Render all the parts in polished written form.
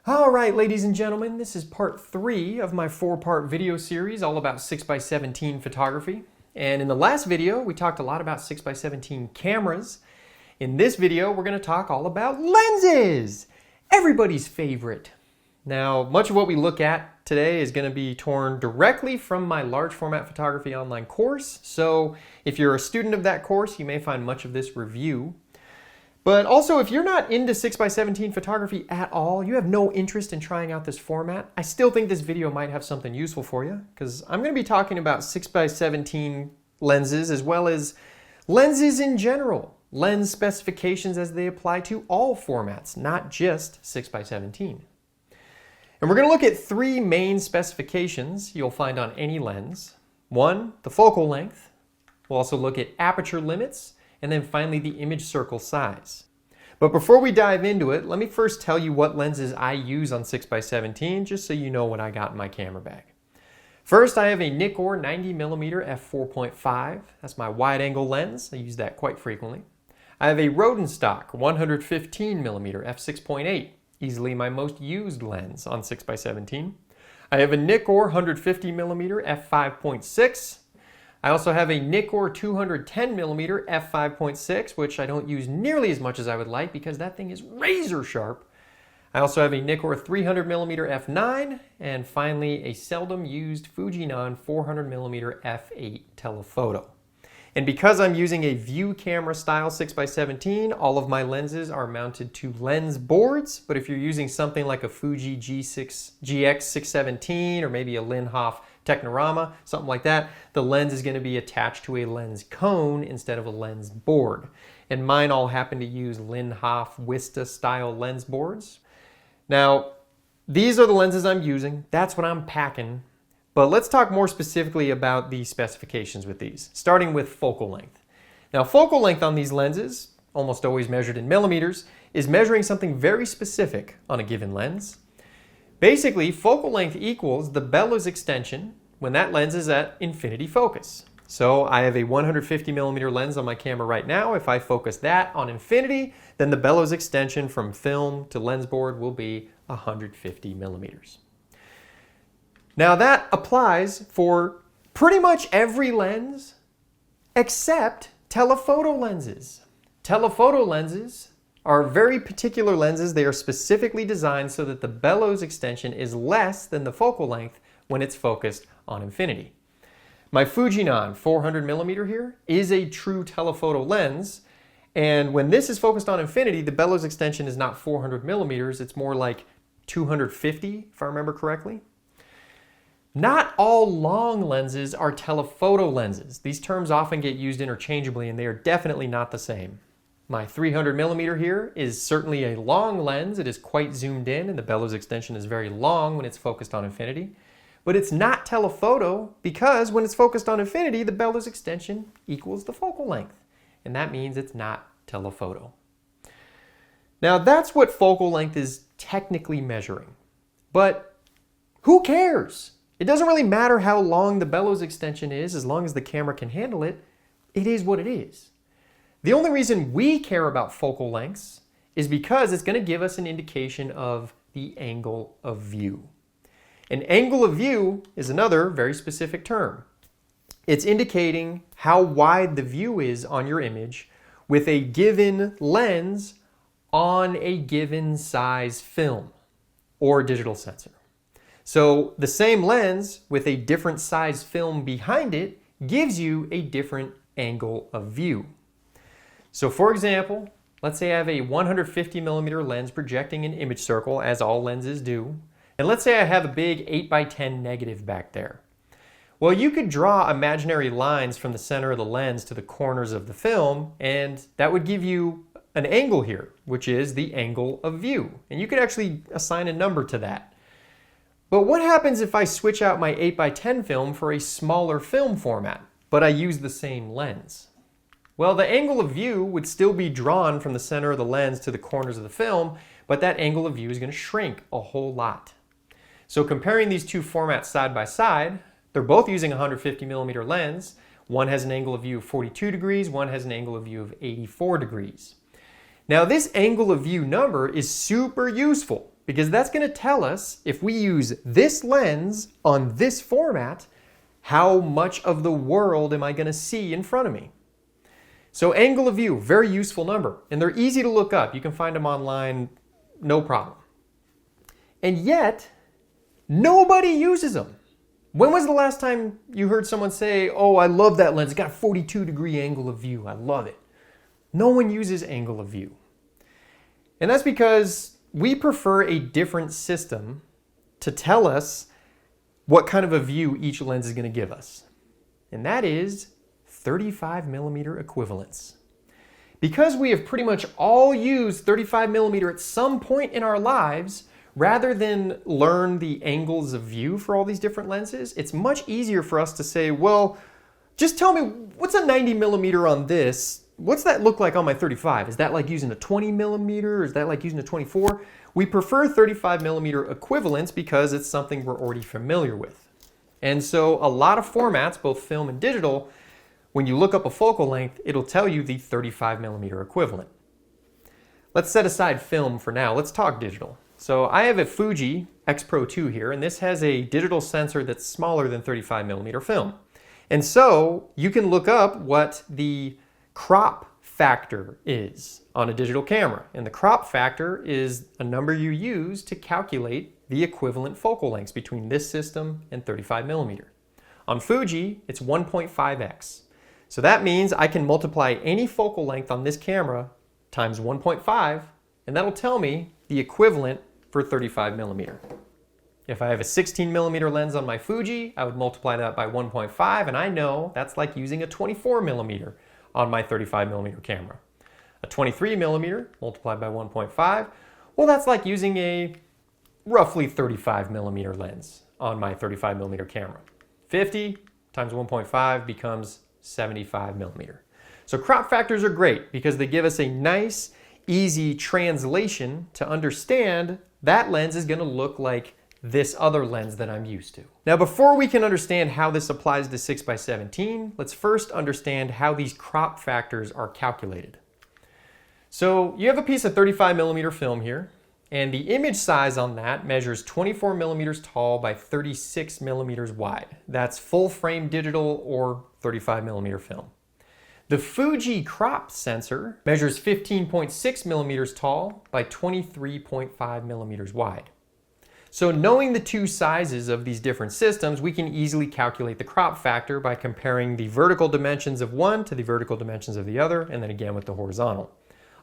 All right, ladies and gentlemen, this is part 3 of my 4-part video series all about 6x17 photography. And in the last video, we talked a lot about 6x17 cameras. In this video, we're going to talk all about lenses, everybody's favorite. Now, much of what we look at today is going to be torn directly from my large format photography online course. So if you're a student of that course, you may find much of this review. But also, if you're not into 6x17 photography at all, you have no interest in trying out this format, I still think this video might have something useful for you, because I'm going to be talking about 6x17 lenses as well as lenses in general, lens specifications as they apply to all formats, not just 6x17. And we're going to look at 3 main specifications you'll find on any lens. 1, the focal length. We'll also look at aperture limits, and then finally the image circle size. But before we dive into it, let me first tell you what lenses I use on 6x17, just so you know what I got in my camera bag. First, I have a Nikkor 90mm f4.5. That's my wide angle lens. I use that quite frequently. I have a Rodenstock 115mm f6.8, easily my most used lens on 6x17. I have a Nikkor 150mm f5.6. I also have a Nikkor 210mm f5.6, which I don't use nearly as much as I would like because that thing is razor sharp. I also have a Nikkor 300mm f9, and finally a seldom used Fujinon 400mm f8 telephoto. And because I'm using a view camera style 6x17, all of my lenses are mounted to lens boards, but if you're using something like a Fuji GX617 or maybe a Linhof Technorama, something like that, the lens is going to be attached to a lens cone instead of a lens board. And mine all happen to use Linhof Wista style lens boards. Now, these are the lenses I'm using. That's what I'm packing. But let's talk more specifically about the specifications with these, starting with focal length. Now, focal length on these lenses, almost always measured in millimeters, is measuring something very specific on a given lens. Basically, focal length equals the bellows extension when that lens is at infinity focus. So I have a 150mm lens on my camera right now. If I focus that on infinity, then the bellows extension from film to lens board will be 150mm. Now that applies for pretty much every lens except telephoto lenses. Telephoto lenses are very particular lenses. They are specifically designed so that the bellows extension is less than the focal length when it's focused on infinity. My Fujinon 400mm here is a true telephoto lens, and when this is focused on infinity, the bellows extension is not 400mm, it's more like 250, if I remember correctly. Not all long lenses are telephoto lenses. These terms often get used interchangeably, and they are definitely not the same. My 300mm here is certainly a long lens. It is quite zoomed in, and the bellows extension is very long when it's focused on infinity. But it's not telephoto because when it's focused on infinity, the bellows extension equals the focal length. And that means it's not telephoto. Now that's what focal length is technically measuring. But who cares? It doesn't really matter how long the bellows extension is as long as the camera can handle it. It is what it is. The only reason we care about focal lengths is because it's going to give us an indication of the angle of view. An angle of view is another very specific term. It's indicating how wide the view is on your image with a given lens on a given size film or digital sensor. So the same lens with a different size film behind it gives you a different angle of view. So for example, let's say I have a 150mm lens projecting an image circle, as all lenses do. And let's say I have a big 8x10 negative back there. Well, you could draw imaginary lines from the center of the lens to the corners of the film, and that would give you an angle here, which is the angle of view. And you could actually assign a number to that. But what happens if I switch out my 8x10 film for a smaller film format, but I use the same lens? Well, the angle of view would still be drawn from the center of the lens to the corners of the film, but that angle of view is going to shrink a whole lot. So comparing these two formats side by side, they're both using a 150mm lens. One has an angle of view of 42 degrees, one has an angle of view of 84 degrees. Now this angle of view number is super useful because that's going to tell us, if we use this lens on this format, how much of the world am I going to see in front of me. So angle of view, very useful number, and they're easy to look up. You can find them online, no problem. And yet, nobody uses them. When was the last time you heard someone say, oh, I love that lens, it's got a 42-degree angle of view, I love it. No one uses angle of view. And that's because we prefer a different system to tell us what kind of a view each lens is going to give us. And that is 35 millimeter equivalents. Because we have pretty much all used 35 millimeter at some point in our lives, rather than learn the angles of view for all these different lenses, it's much easier for us to say, well, just tell me, what's a 90 millimeter on this? What's that look like on my 35? Is that like using a 20 millimeter? Is that like using a 24? We prefer 35 millimeter equivalents because it's something we're already familiar with. And so a lot of formats, both film and digital, when you look up a focal length, it'll tell you the 35 millimeter equivalent. Let's set aside film for now. Let's talk digital. So I have a Fuji X Pro 2 here, and this has a digital sensor that's smaller than 35 millimeter film. And so you can look up what the crop factor is on a digital camera. And the crop factor is a number you use to calculate the equivalent focal lengths between this system and 35 millimeter. On Fuji, it's 1.5x. So that means I can multiply any focal length on this camera times 1.5, and that'll tell me the equivalent for 35 millimeter. If I have a 16 millimeter lens on my Fuji, I would multiply that by 1.5, and I know that's like using a 24 millimeter on my 35 millimeter camera. A 23 millimeter multiplied by 1.5, well, that's like using a roughly 35 millimeter lens on my 35 millimeter camera. 50 times 1.5 becomes 75 millimeter. So crop factors are great because they give us a nice, easy translation to understand that lens is going to look like this other lens that I'm used to. Now, before we can understand how this applies to 6x17, let's first understand how these crop factors are calculated. So you have a piece of 35 millimeter film here, and the image size on that measures 24 millimeters tall by 36 millimeters wide. That's full frame digital or 35 millimeter film. The Fuji crop sensor measures 15.6 millimeters tall by 23.5 millimeters wide. So knowing the two sizes of these different systems, we can easily calculate the crop factor by comparing the vertical dimensions of one to the vertical dimensions of the other, and then again with the horizontal.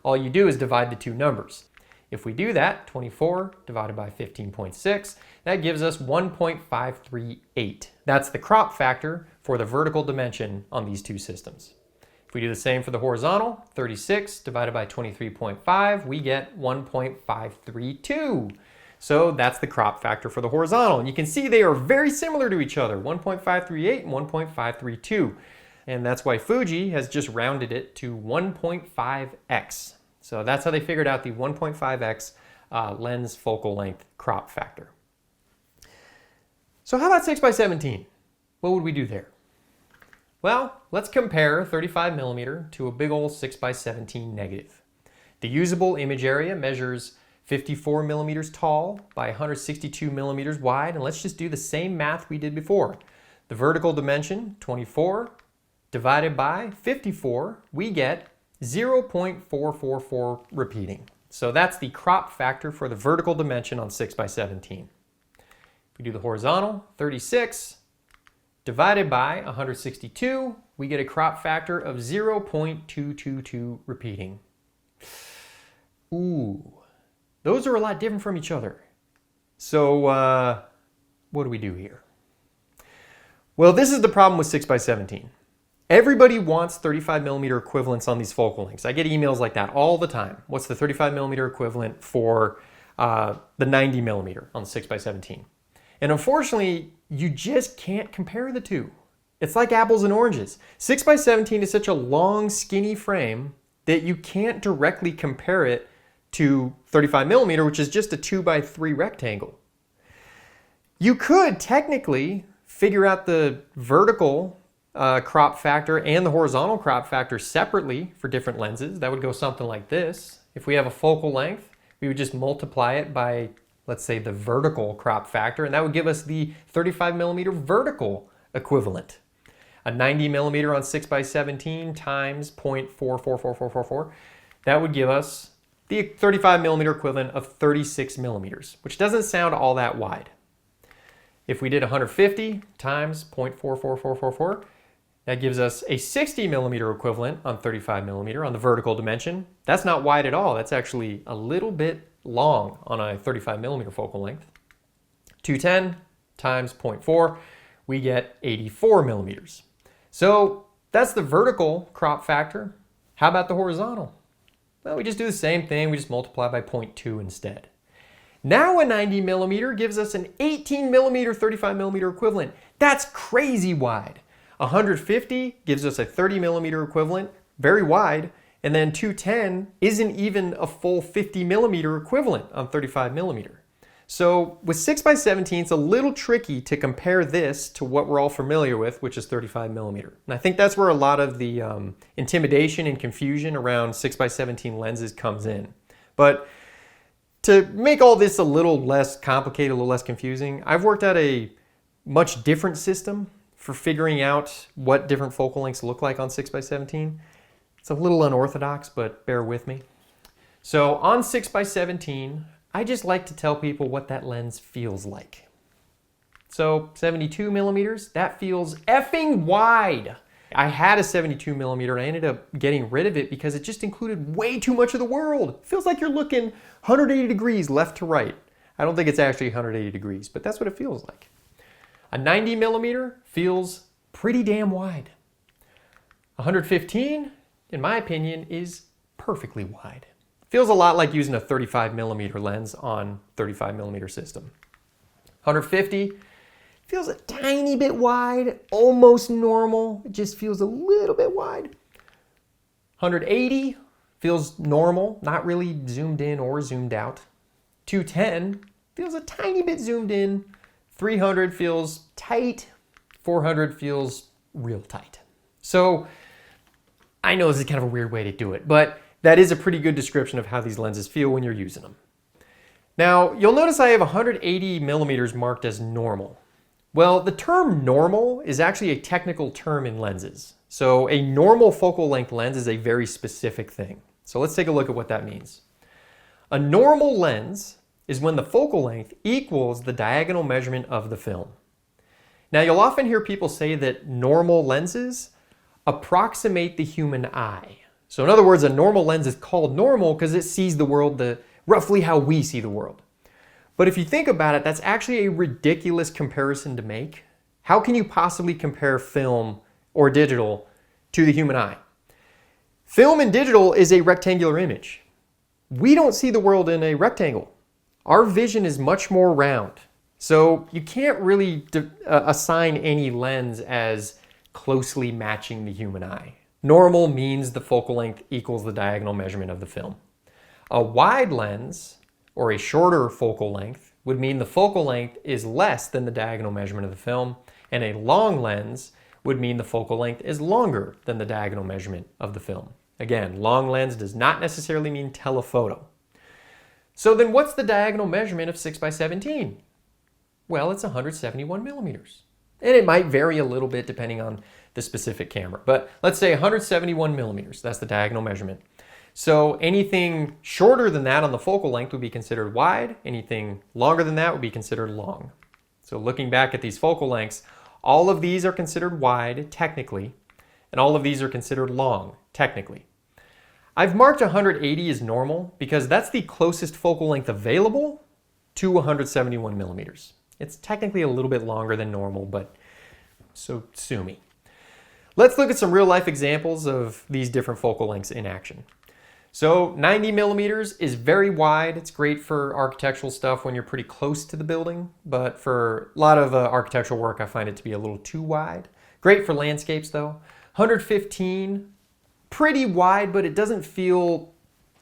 All you do is divide the two numbers. If we do that, 24 divided by 15.6, that gives us 1.538. That's the crop factor for the vertical dimension on these two systems. If we do the same for the horizontal, 36 divided by 23.5, we get 1.532. So that's the crop factor for the horizontal. And you can see they are very similar to each other, 1.538 and 1.532. And that's why Fuji has just rounded it to 1.5x. So that's how they figured out the 1.5x lens focal length crop factor. So how about 6x17? What would we do there? Well, let's compare 35 millimeter to a big old 6x17 negative. The usable image area measures 54 millimeters tall by 162 millimeters wide, and let's just do the same math we did before. The vertical dimension, 24, divided by 54, we get 0.444 repeating. So that's the crop factor for the vertical dimension on 6x17. If we do the horizontal, 36 divided by 162, we get a crop factor of 0.222 repeating. Ooh, those are a lot different from each other. So what do we do here? Well, this is the problem with 6x17. Everybody wants 35 millimeter equivalents on these focal lengths. I get emails like that all the time. What's the 35 millimeter equivalent for the 90 millimeter on the 6x17? And unfortunately, you just can't compare the two. It's like apples and oranges. 6x17 is such a long, skinny frame that you can't directly compare it to 35 millimeter, which is just a 2x3 rectangle. You could technically figure out the vertical crop factor and the horizontal crop factor separately for different lenses. That would go something like this. If we have a focal length, we would just multiply it by let's say the vertical crop factor, and that would give us the 35 millimeter vertical equivalent. A 90 millimeter on 6x17 times 0.444444, that would give us the 35 millimeter equivalent of 36 millimeters, which doesn't sound all that wide. If we did 150 times 0.44444, that gives us a 60 millimeter equivalent on 35 millimeter on the vertical dimension. That's not wide at all. That's actually a little bit long on a 35 millimeter focal length. 210 times 0.4, we get 84 millimeters. So that's the vertical crop factor. How about the horizontal? Well, we just do the same thing. We just multiply by 0.2 instead. Now a 90 millimeter gives us an 18 millimeter 35 millimeter equivalent. That's crazy wide. 150 gives us a 30 millimeter equivalent, very wide, and then 210 isn't even a full 50 millimeter equivalent on 35 millimeter. So with 6x17, it's a little tricky to compare this to what we're all familiar with, which is 35 millimeter. And I think that's where a lot of the intimidation and confusion around 6x17 lenses comes in. But to make all this a little less complicated, a little less confusing, I've worked out a much different system for figuring out what different focal lengths look like on 6x17. It's a little unorthodox, but bear with me. So on 6x17, I just like to tell people what that lens feels like. So 72 millimeters, that feels effing wide. I had a 72 millimeter and I ended up getting rid of it because it just included way too much of the world. It feels like you're looking 180 degrees left to right. I don't think it's actually 180 degrees, but that's what it feels like. A 90 millimeter feels pretty damn wide. 115, in my opinion, is perfectly wide. Feels a lot like using a 35 millimeter lens on 35 millimeter system. 150 feels a tiny bit wide, almost normal. It just feels a little bit wide. 180 feels normal, not really zoomed in or zoomed out. 210 feels a tiny bit zoomed in. 300 feels tight. 400 feels real tight. So I know this is kind of a weird way to do it, but that is a pretty good description of how these lenses feel when you're using them. Now, you'll notice I have 180 millimeters marked as normal. Well, the term normal is actually a technical term in lenses. So a normal focal length lens is a very specific thing. So let's take a look at what that means. A normal lens is when the focal length equals the diagonal measurement of the film. Now, you'll often hear people say that normal lenses approximate the human eye. So in other words, a normal lens is called normal because it sees the world roughly how we see the world. But if you think about it, that's actually a ridiculous comparison to make. How can you possibly compare film or digital to the human eye? Film and digital is a rectangular image. We don't see the world in a rectangle. Our vision is much more round. So you can't really assign any lens as closely matching the human eye. Normal means the focal length equals the diagonal measurement of the film. A wide lens, or a shorter focal length, would mean the focal length is less than the diagonal measurement of the film, and a long lens would mean the focal length is longer than the diagonal measurement of the film. Again, long lens does not necessarily mean telephoto. So then what's the diagonal measurement of 6x17? Well, it's 171 millimeters. And it might vary a little bit depending on the specific camera. But let's say 171 millimeters, that's the diagonal measurement. So anything shorter than that on the focal length would be considered wide. Anything longer than that would be considered long. So looking back at these focal lengths, all of these are considered wide, technically, and all of these are considered long, technically. I've marked 180 as normal because that's the closest focal length available to 171 millimeters. It's technically a little bit longer than normal, but so sue me. Let's look at some real life examples of these different focal lengths in action. So 90 millimeters is very wide. It's great for architectural stuff when you're pretty close to the building, but for a lot of architectural work, I find it to be a little too wide. Great for landscapes though. 115, pretty wide, but it doesn't feel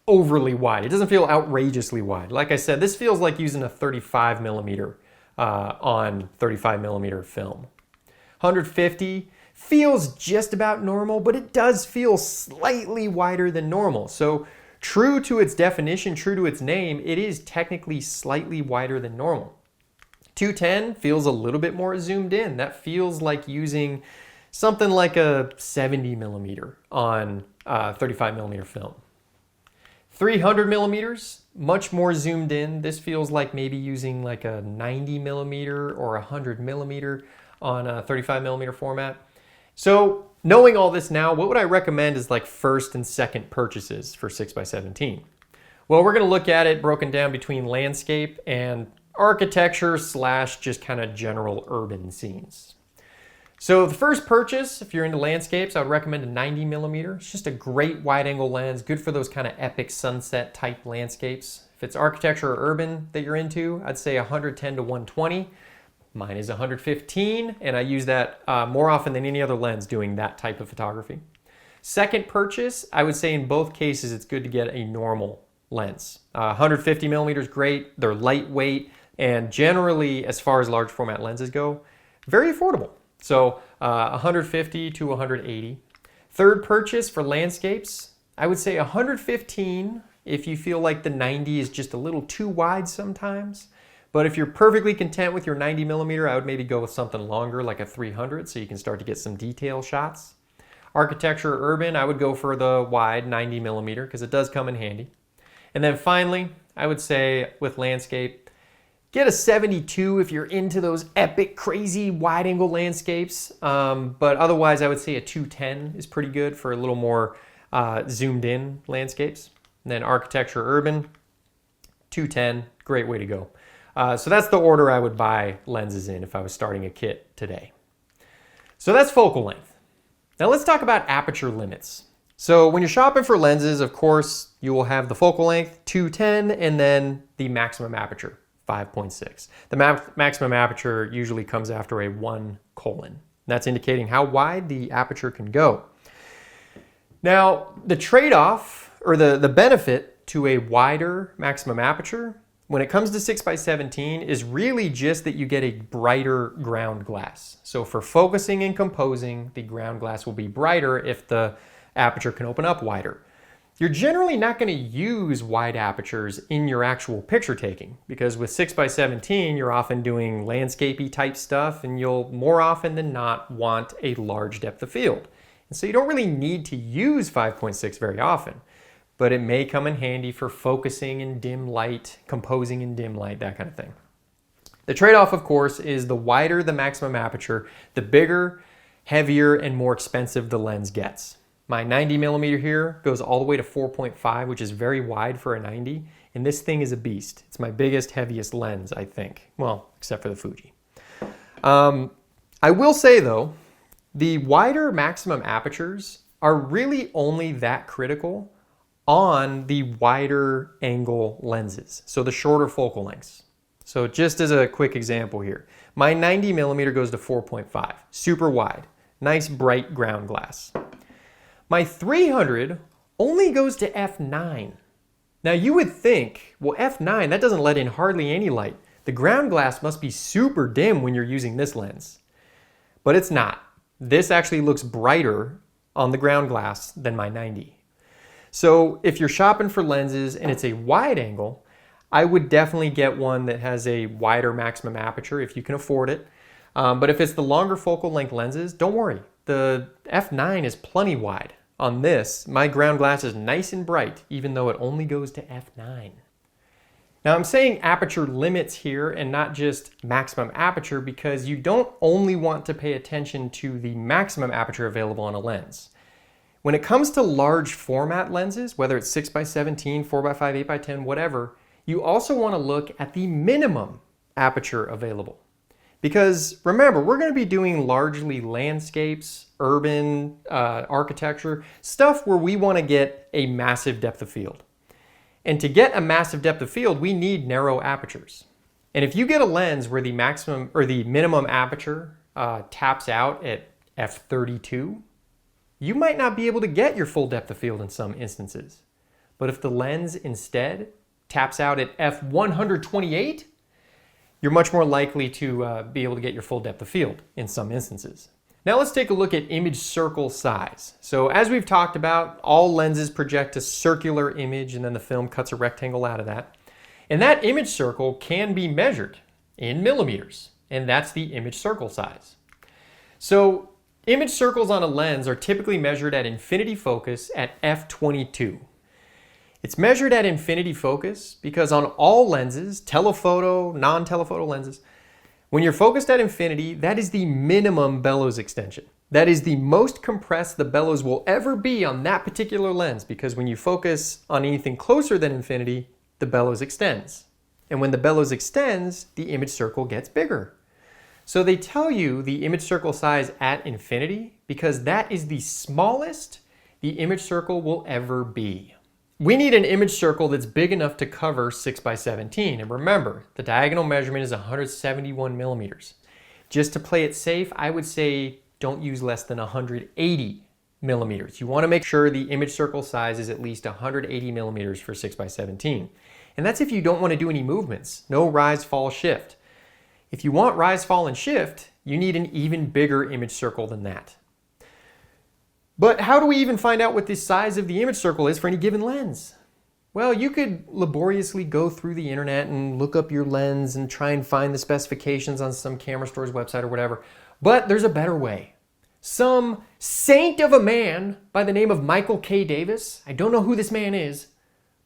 overly wide. It doesn't feel outrageously wide. Like I said, this feels like using a 35 millimeter on 35 millimeter film. 150 feels just about normal, but it does feel slightly wider than normal. So True to its definition, true to its name, it is technically slightly wider than normal. 210 feels a little bit more zoomed in. That feels like using something like a 70 millimeter on 35 millimeter film. 300 millimeters, much more zoomed in. This feels like maybe using like a 90 millimeter or 100 millimeter on a 35 millimeter format. So knowing all this now, what would I recommend as like first and second purchases for 6x17? Well, we're going to look at it broken down between landscape and architecture / just kind of general urban scenes. So the first purchase, if you're into landscapes, I would recommend a 90 millimeter. It's just a great wide angle lens, good for those kind of epic sunset type landscapes. If it's architecture or urban that you're into, I'd say 110 to 120. Mine is 115, and I use that more often than any other lens doing that type of photography. Second purchase, I would say in both cases, it's good to get a normal lens. 150 millimeters, great. They're lightweight, and generally, as far as large format lenses go, very affordable. So 150 to 180. Third purchase for landscapes, I would say 115 if you feel like the 90 is just a little too wide sometimes. But if you're perfectly content with your 90 millimeter, I would maybe go with something longer like a 300 so you can start to get some detail shots. Architecture or urban, I would go for the wide 90 millimeter because it does come in handy. And then finally, I would say with landscape, get a 72 if you're into those epic, crazy, wide-angle landscapes. But otherwise, I would say a 210 is pretty good for a little more zoomed-in landscapes. And then architecture, urban, 210, great way to go. So that's the order I would buy lenses in if I was starting a kit today. So that's focal length. Now let's talk about aperture limits. So when you're shopping for lenses, of course, you will have the focal length, 210, and then the maximum aperture. 5.6. The maximum aperture usually comes after a 1 colon. That's indicating how wide the aperture can go. Now, the trade-off or the benefit to a wider maximum aperture when it comes to 6x17 is really just that you get a brighter ground glass. So for focusing and composing, the ground glass will be brighter if the aperture can open up wider. You're generally not going to use wide apertures in your actual picture taking because with 6x17, you're often doing landscapey type stuff and you'll more often than not want a large depth of field. And so you don't really need to use 5.6 very often, but it may come in handy for focusing in dim light, composing in dim light, that kind of thing. The trade-off, of course, is the wider the maximum aperture, the bigger, heavier, and more expensive the lens gets. My 90 millimeter here goes all the way to 4.5, which is very wide for a 90. And this thing is a beast. It's my biggest, heaviest lens, I think. Well, except for the Fuji. I will say though, the wider maximum apertures are really only that critical on the wider angle lenses. So the shorter focal lengths. So just as a quick example here, my 90 millimeter goes to 4.5, super wide, nice bright ground glass. My 300 only goes to f9. Now you would think, well, f9, that doesn't let in hardly any light. The ground glass must be super dim when you're using this lens. But it's not. This actually looks brighter on the ground glass than my 90. So if you're shopping for lenses and it's a wide angle, I would definitely get one that has a wider maximum aperture if you can afford it. But if it's the longer focal length lenses, don't worry. The f9 is plenty wide. On this, my ground glass is nice and bright, even though it only goes to f9. Now I'm saying aperture limits here and not just maximum aperture because you don't only want to pay attention to the maximum aperture available on a lens. When it comes to large format lenses, whether it's 6x17, 4x5, 8x10, whatever, you also want to look at the minimum aperture available. Because remember, we're going to be doing largely landscapes, urban architecture, stuff where we want to get a massive depth of field. And to get a massive depth of field, we need narrow apertures. And if you get a lens where the maximum or the minimum aperture taps out at f32, you might not be able to get your full depth of field in some instances. But if the lens instead taps out at f128, you're much more likely to be able to get your full depth of field in some instances. Now let's take a look at image circle size. So as we've talked about, all lenses project a circular image and then the film cuts a rectangle out of that. And that image circle can be measured in millimeters, and that's the image circle size. So image circles on a lens are typically measured at infinity focus at f/22. It's measured at infinity focus because on all lenses, telephoto, non-telephoto lenses, when you're focused at infinity, that is the minimum bellows extension. That is the most compressed the bellows will ever be on that particular lens, because when you focus on anything closer than infinity, the bellows extends. And when the bellows extends, the image circle gets bigger. So they tell you the image circle size at infinity because that is the smallest the image circle will ever be. We need an image circle that's big enough to cover 6x17. And remember, the diagonal measurement is 171 millimeters. Just to play it safe, I would say don't use less than 180 millimeters. You want to make sure the image circle size is at least 180 millimeters for 6x17. And that's if you don't want to do any movements, no rise, fall, shift. If you want rise, fall, and shift, you need an even bigger image circle than that. But how do we even find out what the size of the image circle is for any given lens? Well, you could laboriously go through the internet and look up your lens and try and find the specifications on some camera store's website or whatever. But there's a better way. Some saint of a man by the name of Michael K. Davis, I don't know who this man is,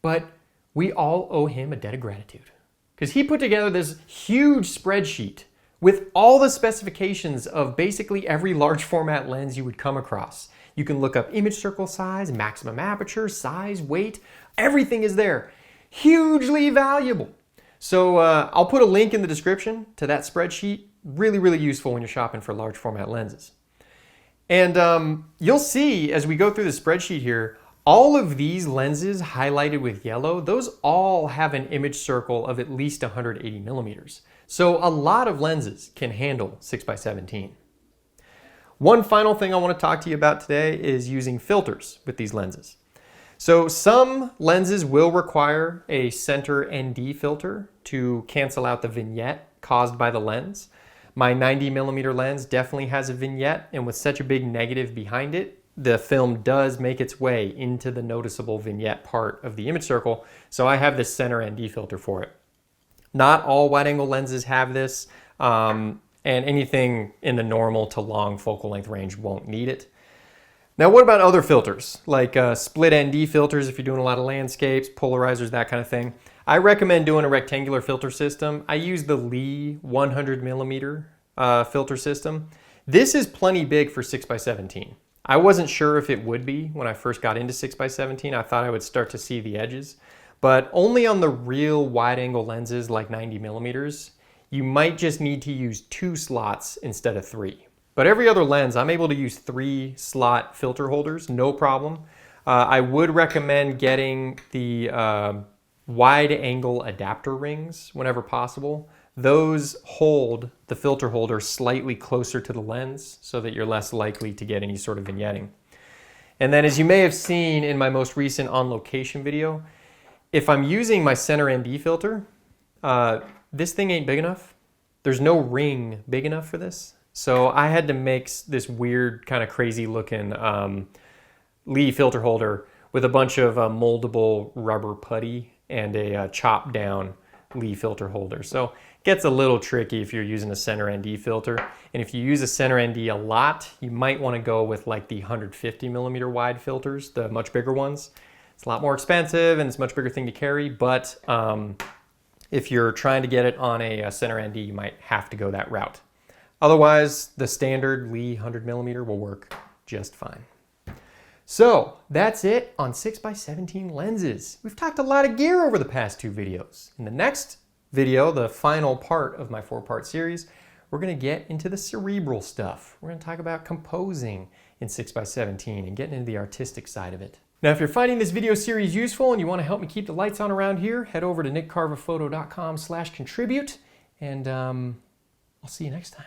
but we all owe him a debt of gratitude. Because he put together this huge spreadsheet with all the specifications of basically every large format lens you would come across. You can look up image circle size, maximum aperture, size, weight, everything is there. Hugely valuable. So I'll put a link in the description to that spreadsheet. Really, really useful when you're shopping for large format lenses. And you'll see as we go through the spreadsheet here, all of these lenses highlighted with yellow, those all have an image circle of at least 180 millimeters. So a lot of lenses can handle 6x17. One final thing I want to talk to you about today is using filters with these lenses. So some lenses will require a center ND filter to cancel out the vignette caused by the lens. My 90 millimeter lens definitely has a vignette, and with such a big negative behind it, the film does make its way into the noticeable vignette part of the image circle, so I have this center ND filter for it. Not all wide angle lenses have this, and anything in the normal to long focal length range won't need it. Now, what about other filters, like split ND filters if you're doing a lot of landscapes, polarizers, that kind of thing? I recommend doing a rectangular filter system. I use the Lee 100 millimeter filter system. This is plenty big for 6x17. I wasn't sure if it would be when I first got into 6x17. I thought I would start to see the edges, but only on the real wide angle lenses like 90 millimeters, you might just need to use 2 slots instead of 3. But every other lens, I'm able to use 3 slot filter holders, no problem. I would recommend getting the wide angle adapter rings whenever possible. Those hold the filter holder slightly closer to the lens so that you're less likely to get any sort of vignetting. And then, as you may have seen in my most recent on location video, if I'm using my center ND filter, this thing ain't big enough. There's no ring big enough for this. So I had to make this weird kind of crazy looking Lee filter holder with a bunch of moldable rubber putty and a chopped down Lee filter holder. So it gets a little tricky if you're using a center ND filter. And if you use a center ND a lot, you might want to go with like the 150 millimeter wide filters, the much bigger ones. It's a lot more expensive and it's a much bigger thing to carry, but if you're trying to get it on a center ND, you might have to go that route. Otherwise, the standard Lee 100 millimeter will work just fine. So that's it on 6x17 lenses. We've talked a lot of gear over the past 2 videos. In the next video, the final part of my 4-part series, we're going to get into the cerebral stuff. We're going to talk about composing in 6x17 and getting into the artistic side of it. Now, if you're finding this video series useful and you want to help me keep the lights on around here, head over to nickcarvaphoto.com/contribute, and I'll see you next time.